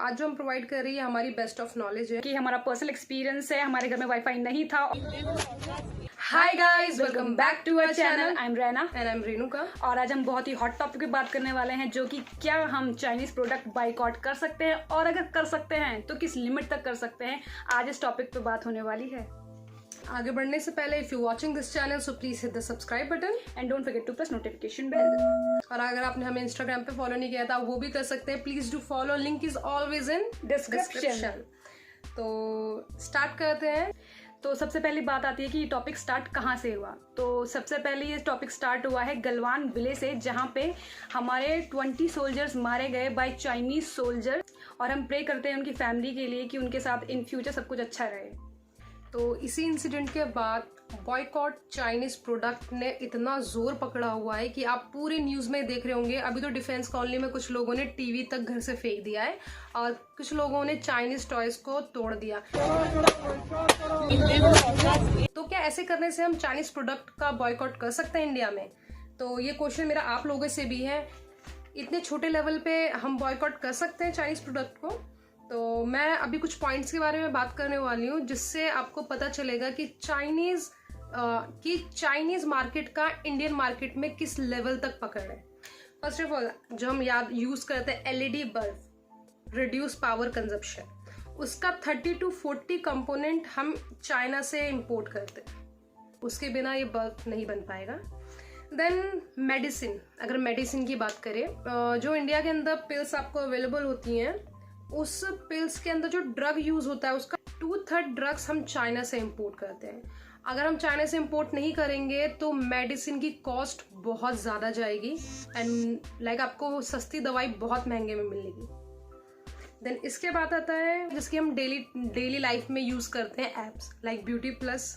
आज जो हम प्रोवाइड कर रही है हमारी बेस्ट ऑफ नॉलेज है कि हमारा पर्सनल एक्सपीरियंस है। हमारे घर में वाईफाई नहीं था। Hi guys, welcome back to our channel. I am Raina and I am Renuka. और आज हम बहुत ही हॉट टॉपिक पे बात करने वाले हैं, जो कि क्या हम चाइनीज प्रोडक्ट बाइकआउट कर सकते हैं, और अगर कर सकते हैं तो किस लिमिट तक कर सकते हैं। आज इस टॉपिक पे बात होने वाली है। आगे बढ़ने से पहले if you watching this channel so please hit the subscribe button and don't forget to press notification bell. और अगर आपने हमें इंस्टाग्राम पे फॉलो नहीं किया था वो भी कर सकते हैं। Please do follow, link is always in description. तो स्टार्ट करते हैं। तो सबसे पहली बात आती है कि ये टॉपिक स्टार्ट कहाँ से हुआ। तो सबसे पहले ये टॉपिक स्टार्ट हुआ है गलवान विलेज से, जहाँ पे हमारे 20 सोल्जर्स मारे गए बाय चाइनीज सोल्जर। और हम प्रे करते हैं उनकी फैमिली के लिए कि उनके साथ इन फ्यूचर सब कुछ अच्छा रहे। तो इसी इंसिडेंट के बाद बॉयकॉट चाइनीज प्रोडक्ट ने इतना जोर पकड़ा हुआ है कि आप पूरे न्यूज में देख रहे होंगे। अभी तो डिफेंस कॉलोनी में कुछ लोगों ने टीवी तक घर से फेंक दिया है और कुछ लोगों ने चाइनीज टॉयज को तोड़ दिया। तो क्या ऐसे करने से हम चाइनीज प्रोडक्ट का बॉयकॉट कर सकते हैं इंडिया में? तो ये क्वेश्चन मेरा आप लोगों से भी है। इतने छोटे लेवल पे हम बॉयकॉट कर सकते हैं चाइनीज प्रोडक्ट को? तो मैं अभी कुछ पॉइंट्स के बारे में बात करने वाली हूँ, जिससे आपको पता चलेगा कि चाइनीज मार्केट का इंडियन मार्केट में किस लेवल तक पकड़ है। फर्स्ट ऑफ ऑल, जो हम यूज करते हैं LED bulb, reduce power consumption, उसका 30 to 40 कंपोनेंट हम चाइना से इंपोर्ट करते हैं। उसके बिना ये बल्ब नहीं बन पाएगा। देन मेडिसिन, अगर मेडिसिन की बात करें, जो इंडिया के अंदर पिल्स आपको अवेलेबल होती हैं, उस पिल्स के अंदर जो ड्रग यूज होता है उसका 2/3 ड्रग्स हम चाइना से इंपोर्ट करते हैं। अगर हम चाइना से इंपोर्ट नहीं करेंगे तो मेडिसिन की कॉस्ट बहुत ज़्यादा जाएगी एंड आपको सस्ती दवाई बहुत महंगे में मिलेगी। देन इसके बाद आता है जिसकी हम डेली लाइफ में यूज करते हैं apps like beauty plus,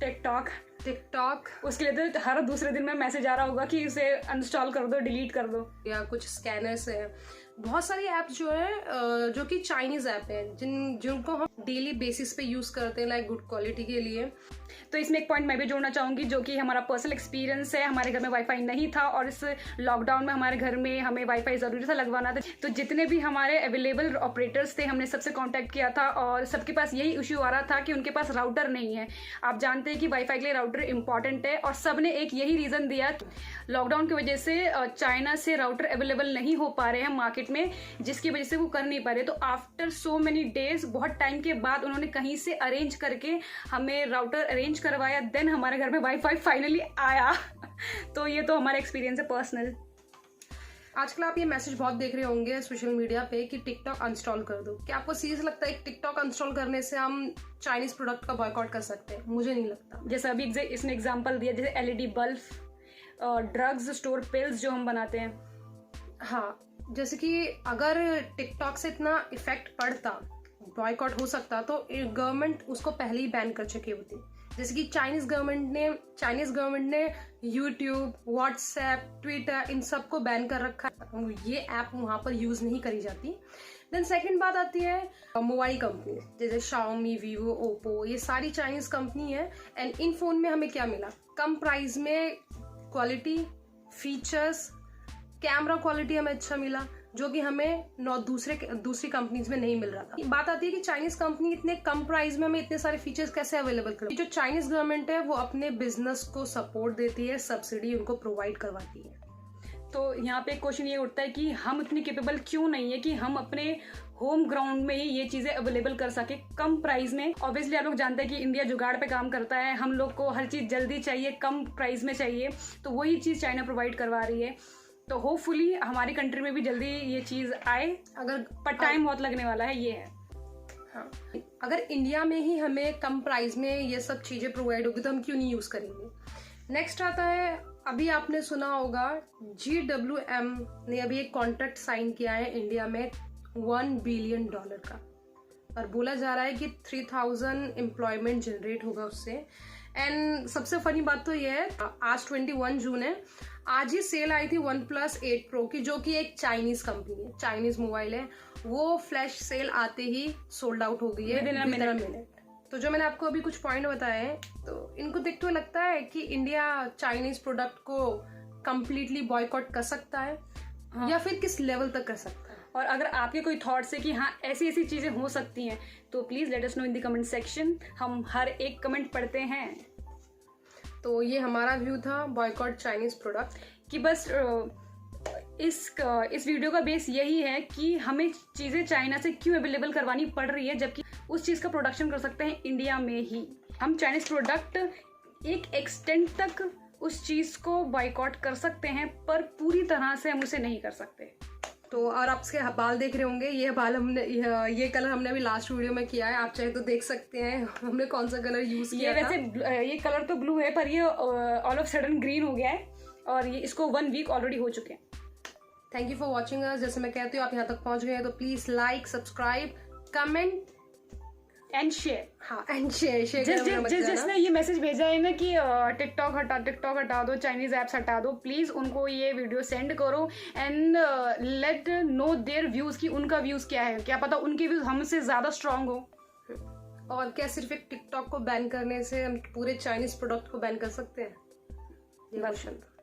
TikTok. उसके लिए तो हर दूसरे दिन में मैसेज आ रहा होगा कि इसे अनइंस्टॉल कर दो, डिलीट कर दो। या कुछ स्कैनर्स है, बहुत सारी ऐप्स जो है जो कि चाइनीज ऐप है जिनको हम डेली बेसिस पे यूज करते हैं लाइक गुड क्वालिटी के लिए। तो इसमें एक पॉइंट मैं भी जोड़ना चाहूंगी, जो कि हमारा पर्सनल एक्सपीरियंस है। हमारे घर में वाईफाई नहीं था और इस लॉकडाउन में हमारे घर में हमें वाईफाई जरूरी था लगवाना था। तो जितने भी हमारे अवेलेबल ऑपरेटर्स थे हमने सबसे कांटेक्ट किया था और सबके पास यही इशू आ रहा था कि उनके पास राउटर नहीं है। आप जानते हैं कि वाईफाई के लिए राउटर इंपॉर्टेंट है और सब ने एक यही रीजन दिया, लॉकडाउन की वजह से चाइना से राउटर अवेलेबल नहीं हो पा रहे हैं मार्केट में, जिसकी वजह से वो कर नहीं पा रहे। तो आफ्टर सो मेनी डेज, बहुत टाइम के बाद उन्होंने कहीं से अरेंज करके हमें राउटर अरेंज करवाया, देन हमारे घर में वाईफाई फाइनली आया। तो ये तो हमारा एक्सपीरियंस है पर्सनल। आजकल आप ये मैसेज बहुत देख रहे होंगे सोशल मीडिया पे कि टिकटॉक अनस्टॉल कर दो। क्या आपको सीरियस लगता है कि टिकटॉक अनस्टॉल करने से हम चाइनीज प्रोडक्ट का बॉयकॉट कर सकते हैं? मुझे नहीं लगता। जैसे अभी इसने एग्जांपल दिया, जैसे LED bulb, drugs store pills जो हम बनाते हैं। हाँ, जैसे कि अगर टिकटॉक से इतना इफेक्ट पड़ता, बॉयकॉट हो सकता, तो गवर्नमेंट उसको पहले ही बैन कर चुकी होती। जैसे कि चाइनीज गवर्नमेंट ने यूट्यूब, व्हाट्सएप, ट्विटर, इन सब को बैन कर रखा है। ये ऐप वहां पर यूज नहीं करी जाती। देन सेकंड बात आती है मोबाइल कंपनी, जैसे शाओमी, वीवो, ओप्पो, ये सारी चाइनीज कंपनी है। एंड इन फोन में हमें क्या मिला? कम प्राइस में क्वालिटी, फीचर्स, कैमरा क्वालिटी हमें अच्छा मिला, जो कि हमें दूसरी कंपनीज में नहीं मिल रहा था। बात आती है कि चाइनीज कंपनी इतने कम प्राइस में हमें इतने सारे फीचर्स कैसे अवेलेबल कर। जो चाइनीज गवर्नमेंट है वो अपने बिजनेस को सपोर्ट देती है, सब्सिडी उनको प्रोवाइड करवाती है। तो यहाँ पे एक क्वेश्चन ये उठता है कि हम इतनी कैपेबल क्यों नहीं है कि हम अपने होम ग्राउंड में ही ये चीजें अवेलेबल कर सके कम प्राइस में। ऑब्वियसली आप लोग जानते हैं कि इंडिया जुगाड़ पे काम करता है, हम लोग को हर चीज जल्दी चाहिए, कम प्राइस में चाहिए, तो वही चीज चाइना प्रोवाइड करवा रही है। तो होपफुली हमारी कंट्री में भी जल्दी ये चीज आए, पर टाइम बहुत लगने वाला है, ये है। हाँ, अगर इंडिया में ही हमें कम प्राइस में ये सब चीजें प्रोवाइड होगी तो हम क्यों नहीं यूज करेंगे। नेक्स्ट आता है, अभी आपने सुना होगा GWM ने अभी एक कॉन्ट्रैक्ट साइन किया है इंडिया में $1 बिलियन का, और बोला जा रहा है कि 3000 एम्प्लॉयमेंट जनरेट होगा उससे। एंड सबसे फनी बात तो ये है, आज 21 जून है, आज ही सेल आई थी OnePlus 8 Pro की, जो कि एक चाइनीज कंपनी है, चाइनीज मोबाइल है। वो फ्लैश सेल आते ही सोल्ड आउट हो गई है विद इन अ मिनट। तो जो मैंने आपको अभी कुछ पॉइंट बताए हैं, तो इनको देखते हुए लगता है कि इंडिया चाइनीज प्रोडक्ट को कंप्लीटली बॉयकॉट कर सकता है, या फिर किस लेवल तक कर सकता है? और अगर आपके कोई थॉट्स है कि हाँ ऐसी ऐसी चीज़ें हो सकती हैं तो please let us know in the comment section. हम हर एक कमेंट पढ़ते हैं। तो ये हमारा व्यू था बॉयकॉट चाइनीज प्रोडक्ट कि बस इस वीडियो का बेस यही है कि हमें चीज़ें चाइना से क्यों अवेलेबल करवानी पड़ रही है जबकि उस चीज़ का प्रोडक्शन कर सकते हैं इंडिया में ही। हम चाइनीज प्रोडक्ट एक एक्सटेंट तक उस चीज़ को बॉयकॉट कर सकते हैं पर पूरी तरह से हम उसे नहीं कर सकते। तो और आप इसके बाल देख रहे होंगे, ये बाल हमने ये कलर हमने अभी लास्ट वीडियो में किया है, आप चाहे तो देख सकते हैं हमने कौन सा कलर यूज किया ये वैसे ये कलर तो ब्लू है पर ये ऑल ऑफ सडन ग्रीन हो गया है और ये इसको 1 वीक ऑलरेडी हो चुके हैं। Thank you for watching us. जैसे मैं कहती हूँ आप यहाँ तक पहुंच गए हैं तो please like, subscribe, comment and share. हाँ एंड शेयर। जिसने ये मैसेज भेजा है ना कि टिकटॉक हटा दो, चाइनीज ऐप्स हटा दो, प्लीज उनको ये वीडियो सेंड करो and let know their views कि उनका व्यूज क्या है। क्या पता उनके व्यूज हमसे ज्यादा स्ट्रांग हो। और क्या सिर्फ एक टिकटॉक को बैन करने से हम पूरे चाइनीज प्रोडक्ट को बैन कर सकते हैं? ये क्वेश्चन था।